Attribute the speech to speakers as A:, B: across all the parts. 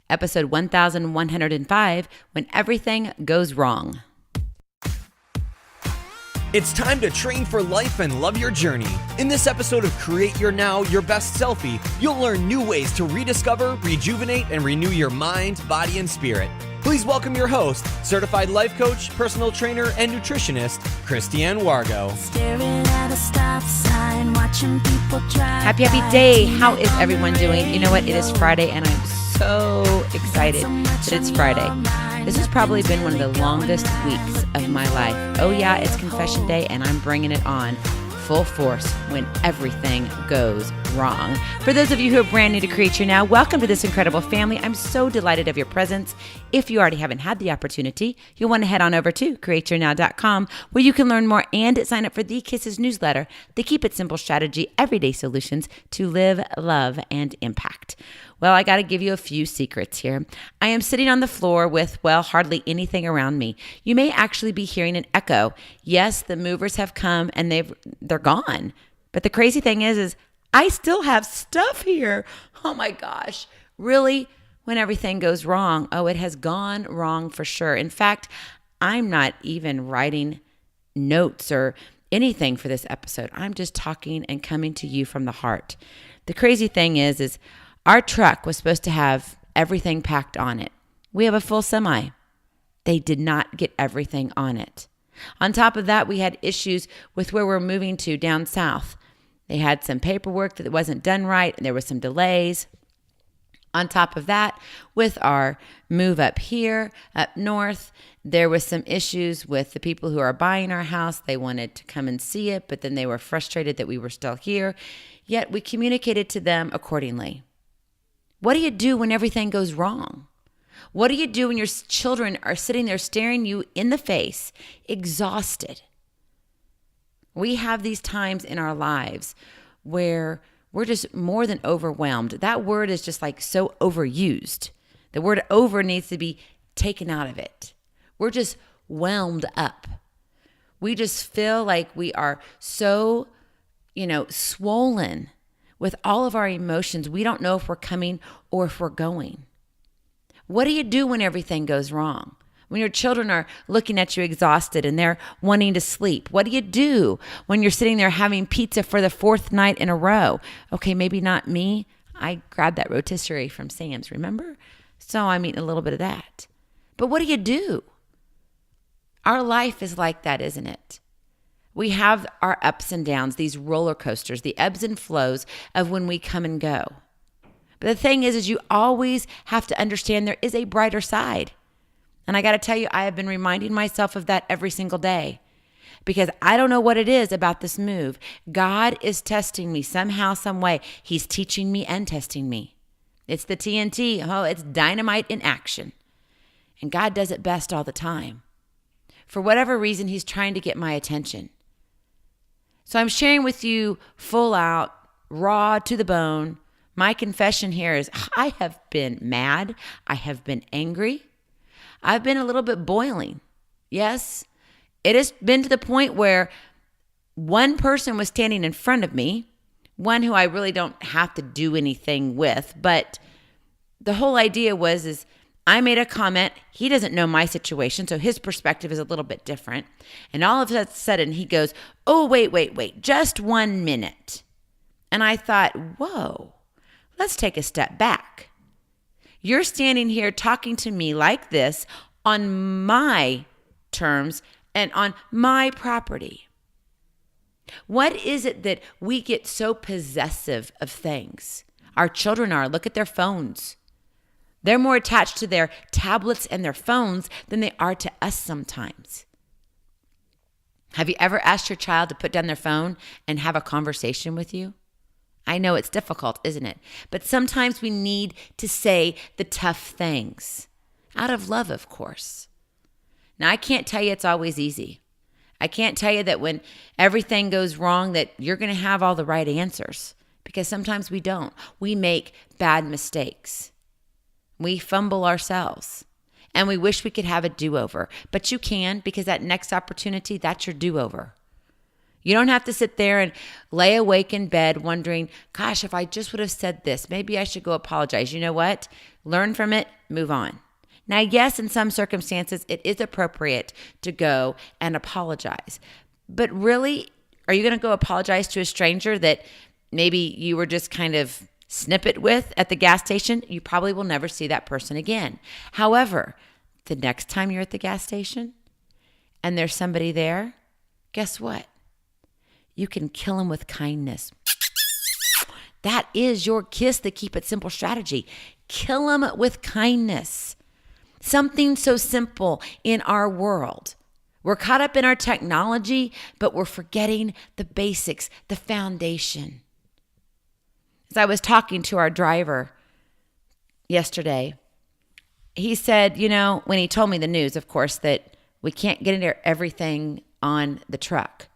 A: episode 1105, When Everything Goes Wrong.
B: It's time to train for life and love your journey. In this episode of Create Your Now, Your Best Selfie, you'll learn new ways to rediscover, rejuvenate, and renew your mind, body, and spirit. Please welcome your host, certified life coach, personal trainer, and nutritionist, Christiane Wargo.
A: Happy day. How is everyone doing? You know what? It is Friday, and I'm so excited that it's Friday. This has probably been one of the longest weeks of my life. Oh yeah, it's confession day, and I'm bringing it on full force when everything goes wrong. For those of you who are brand new to Create Your Now, welcome to this incredible family. I'm so delighted of your presence. If you already haven't had the opportunity, you'll want to head on over to createyournow.com, where you can learn more and sign up for the K.I.S.S newsletter, the Keep It Simple strategy, everyday solutions to live, love, and impact. Well, I got to give you a few secrets here. I am sitting on the floor with, hardly anything around me. You may actually be hearing an echo. Yes, the movers have come and they're gone. But the crazy thing is I still have stuff here. Oh my gosh. Really? When everything goes wrong? Oh, it has gone wrong for sure. In fact, I'm not even writing notes or anything for this episode. I'm just talking and coming to you from the heart. The crazy thing is our truck was supposed to have everything packed on it. We have a full semi. They did not get everything on it. On top of that, we had issues with where we're moving to down south. They had some paperwork that wasn't done right, and there was some delays. On top of that, with our move up here, up north, there was some issues with the people who are buying our house. They wanted to come and see it, but then they were frustrated that we were still here. Yet we communicated to them accordingly. What do you do when everything goes wrong? What do you do when your children are sitting there staring you in the face, exhausted? We have these times in our lives where we're just more than overwhelmed. That word is just like so overused. The word over needs to be taken out of it. We're just whelmed up. We just feel like we are so, swollen with all of our emotions. We don't know if we're coming or if we're going. What do you do when everything goes wrong? When your children are looking at you exhausted and they're wanting to sleep? What do you do when you're sitting there having pizza for the fourth night in a row? Okay, maybe not me. I grabbed that rotisserie from Sam's, remember? So I'm eating a little bit of that. But what do you do? Our life is like that, isn't it? We have our ups and downs, these roller coasters, the ebbs and flows of when we come and go. But the thing is you always have to understand there is a brighter side. And I got to tell you, I have been reminding myself of that every single day because I don't know what it is about this move. God is testing me somehow, some way. He's teaching me and testing me. It's the TNT. Oh, it's dynamite in action. And God does it best all the time. For whatever reason, he's trying to get my attention. So I'm sharing with you full out, raw to the bone. My confession here is I have been mad. I have been angry. I've been a little bit boiling. Yes, it has been to the point where one person was standing in front of me, one who I really don't have to do anything with, but the whole idea is I made a comment. He doesn't know my situation, so his perspective is a little bit different. And all of a sudden he goes, oh, wait, just 1 minute. And I thought, whoa, let's take a step back. You're standing here talking to me like this on my terms and on my property. What is it that we get so possessive of things? Our children are. Look at their phones. They're more attached to their tablets and their phones than they are to us sometimes. Have you ever asked your child to put down their phone and have a conversation with you? I know it's difficult, isn't it? But sometimes we need to say the tough things. Out of love, of course. Now, I can't tell you it's always easy. I can't tell you that when everything goes wrong that you're going to have all the right answers. Because sometimes we don't. We make bad mistakes. We fumble ourselves. And we wish we could have a do-over. But you can, because that next opportunity, that's your do-over. You don't have to sit there and lay awake in bed wondering, gosh, if I just would have said this, maybe I should go apologize. You know what? Learn from it, move on. Now, yes, in some circumstances, it is appropriate to go and apologize. But really, are you going to go apologize to a stranger that maybe you were just kind of snippet with at the gas station? You probably will never see that person again. However, the next time you're at the gas station and there's somebody there, guess what? You can kill them with kindness. That is your KISS, the Keep It Simple strategy. Kill them with kindness. Something so simple in our world. We're caught up in our technology, but we're forgetting the basics, the foundation. As I was talking to our driver yesterday, he said, when he told me the news, of course, that we can't get into everything on the truck.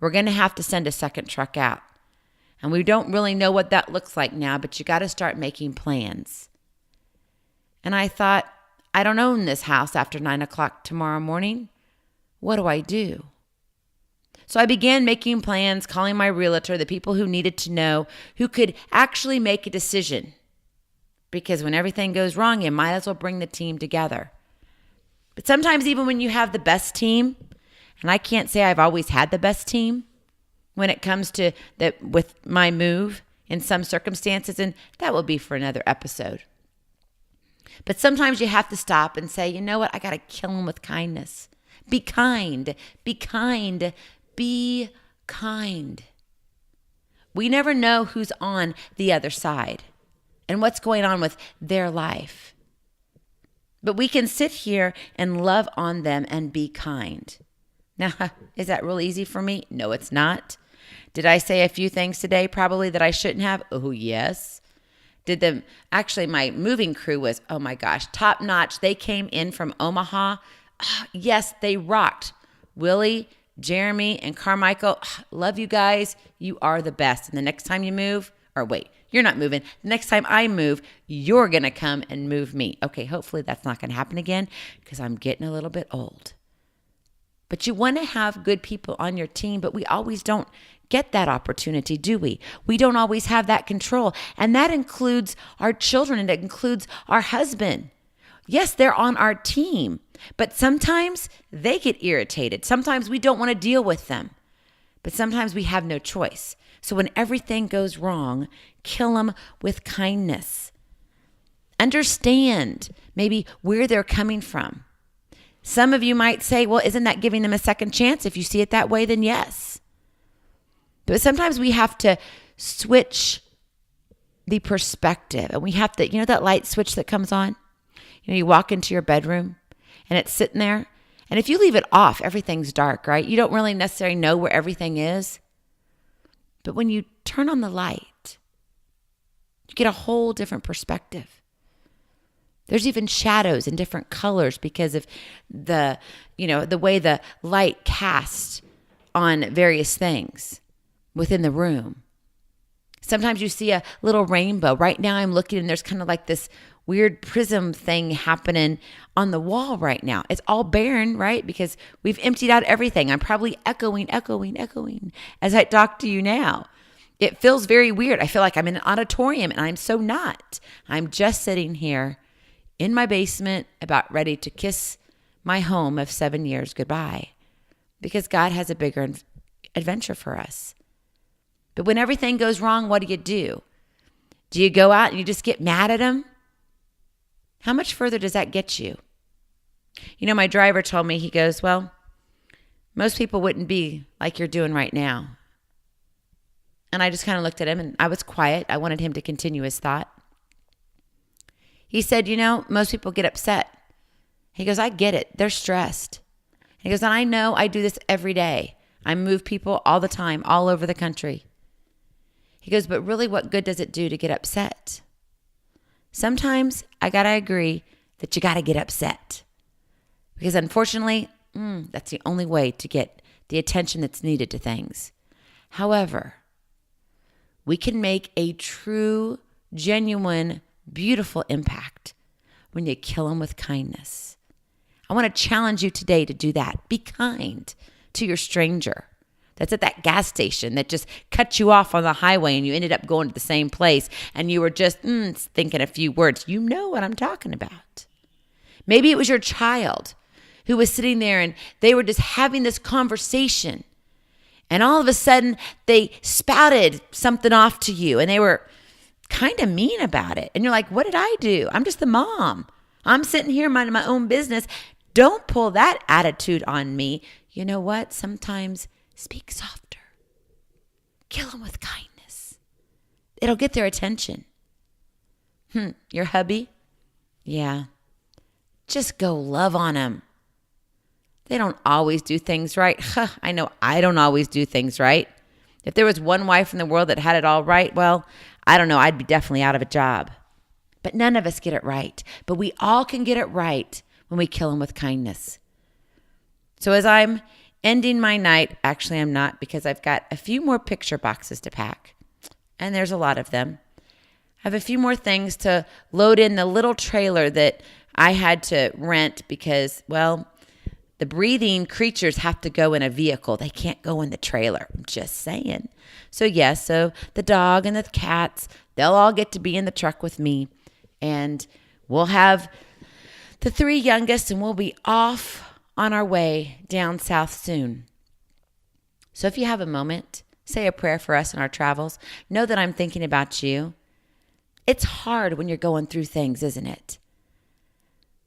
A: We're going to have to send a second truck out. And we don't really know what that looks like now, but you got to start making plans. And I thought, I don't own this house after 9 o'clock tomorrow morning. What do I do? So I began making plans, calling my realtor, the people who needed to know, who could actually make a decision. Because when everything goes wrong, you might as well bring the team together. But sometimes even when you have the best team, and I can't say I've always had the best team when it comes to that with my move in some circumstances, and that will be for another episode. But sometimes you have to stop and say, you know what? I got to kill them with kindness. Be kind. Be kind. Be kind. We never know who's on the other side and what's going on with their life. But we can sit here and love on them and be kind. Now, is that real easy for me? No, it's not. Did I say a few things today probably that I shouldn't have? Oh, yes. Actually, my moving crew was, oh my gosh, top notch. They came in from Omaha. Oh, yes, they rocked. Willie, Jeremy, and Carmichael, love you guys. You are the best. And the next time you move, or wait, you're not moving. The next time I move, you're going to come and move me. Okay, hopefully that's not going to happen again because I'm getting a little bit old. But you want to have good people on your team, but we always don't get that opportunity, do we? We don't always have that control. And that includes our children and it includes our husband. Yes, they're on our team, but sometimes they get irritated. Sometimes we don't want to deal with them, but sometimes we have no choice. So when everything goes wrong, kill them with kindness. Understand maybe where they're coming from. Some of you might say, well, isn't that giving them a second chance? If you see it that way, then yes. But sometimes we have to switch the perspective. And we have to, that light switch that comes on? You walk into your bedroom and it's sitting there. And if you leave it off, everything's dark, right? You don't really necessarily know where everything is. But when you turn on the light, you get a whole different perspective. There's even shadows in different colors because of the way the light casts on various things within the room. Sometimes you see a little rainbow. Right now I'm looking and there's kind of like this weird prism thing happening on the wall right now. It's all barren, right? Because we've emptied out everything. I'm probably echoing as I talk to you now. It feels very weird. I feel like I'm in an auditorium and I'm so not. I'm just sitting here in my basement about ready to kiss my home of 7 years goodbye because God has a bigger adventure for us. But when everything goes wrong, what do? Do you go out and you just get mad at him? How much further does that get you? My driver told me, he goes, well, most people wouldn't be like you're doing right now. And I just kind of looked at him and I was quiet. I wanted him to continue his thought. He said, most people get upset. He goes, I get it. They're stressed. He goes, and I know I do this every day. I move people all the time, all over the country. He goes, but really what good does it do to get upset? Sometimes I got to agree that you got to get upset. Because unfortunately, that's the only way to get the attention that's needed to things. However, we can make a true, genuine, beautiful impact when you kill them with kindness. I want to challenge you today to do that. Be kind to your stranger. that's at that gas station that just cut you off on the highway and you ended up going to the same place and you were just thinking a few words. You know what I'm talking about. Maybe it was your child who was sitting there and they were just having this conversation. And all of a sudden, they spouted something off to you and they were kind of mean about it. And you're like, what did I do? I'm just the mom. I'm sitting here minding my own business. Don't pull that attitude on me. You know what? Sometimes speak softer. Kill them with kindness. It'll get their attention. Your hubby? Yeah. Just go love on them. They don't always do things right. I know I don't always do things right. If there was one wife in the world that had it all right, well, I don't know, I'd be definitely out of a job. But none of us get it right. But we all can get it right when we kill them with kindness. So as I'm ending my night, actually I'm not, because I've got a few more picture boxes to pack. And there's a lot of them. I have a few more things to load in the little trailer that I had to rent because, well, the breathing creatures have to go in a vehicle. They can't go in the trailer. I'm just saying. So yes, so the dog and the cats, they'll all get to be in the truck with me. And we'll have the 3 youngest and we'll be off on our way down south soon. So if you have a moment, say a prayer for us in our travels. Know that I'm thinking about you. It's hard when you're going through things, isn't it?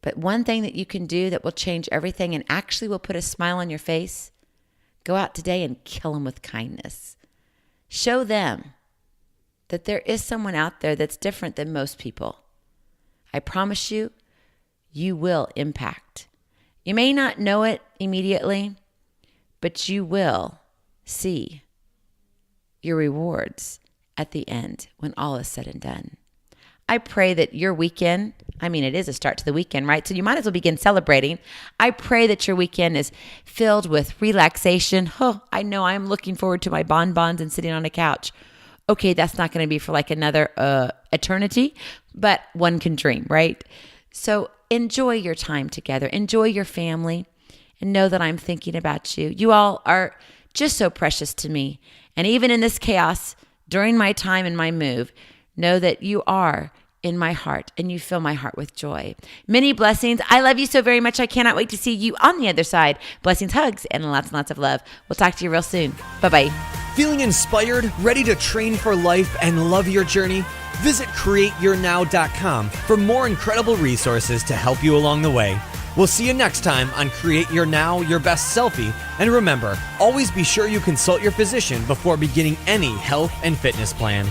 A: But one thing that you can do that will change everything and actually will put a smile on your face, go out today and kill them with kindness. Show them that there is someone out there that's different than most people. I promise you, you will impact. You may not know it immediately, but you will see your rewards at the end when all is said and done. I pray that your weekend, it is a start to the weekend, right? So you might as well begin celebrating. I pray that your weekend is filled with relaxation. I know I'm looking forward to my bonbons and sitting on a couch. Okay, that's not going to be for like another eternity, but one can dream, right? So enjoy your time together. Enjoy your family and know that I'm thinking about you. You all are just so precious to me. And even in this chaos, during my time and my move, know that you are in my heart and you fill my heart with joy. Many blessings. I love you so very much. I cannot wait to see you on the other side. Blessings, hugs, and lots of love. We'll talk to you real soon. Bye-bye.
B: Feeling inspired, ready to train for life and love your journey? Visit createyournow.com for more incredible resources to help you along the way. We'll see you next time on Create Your Now, Your Best Selfie. And remember, always be sure you consult your physician before beginning any health and fitness plan.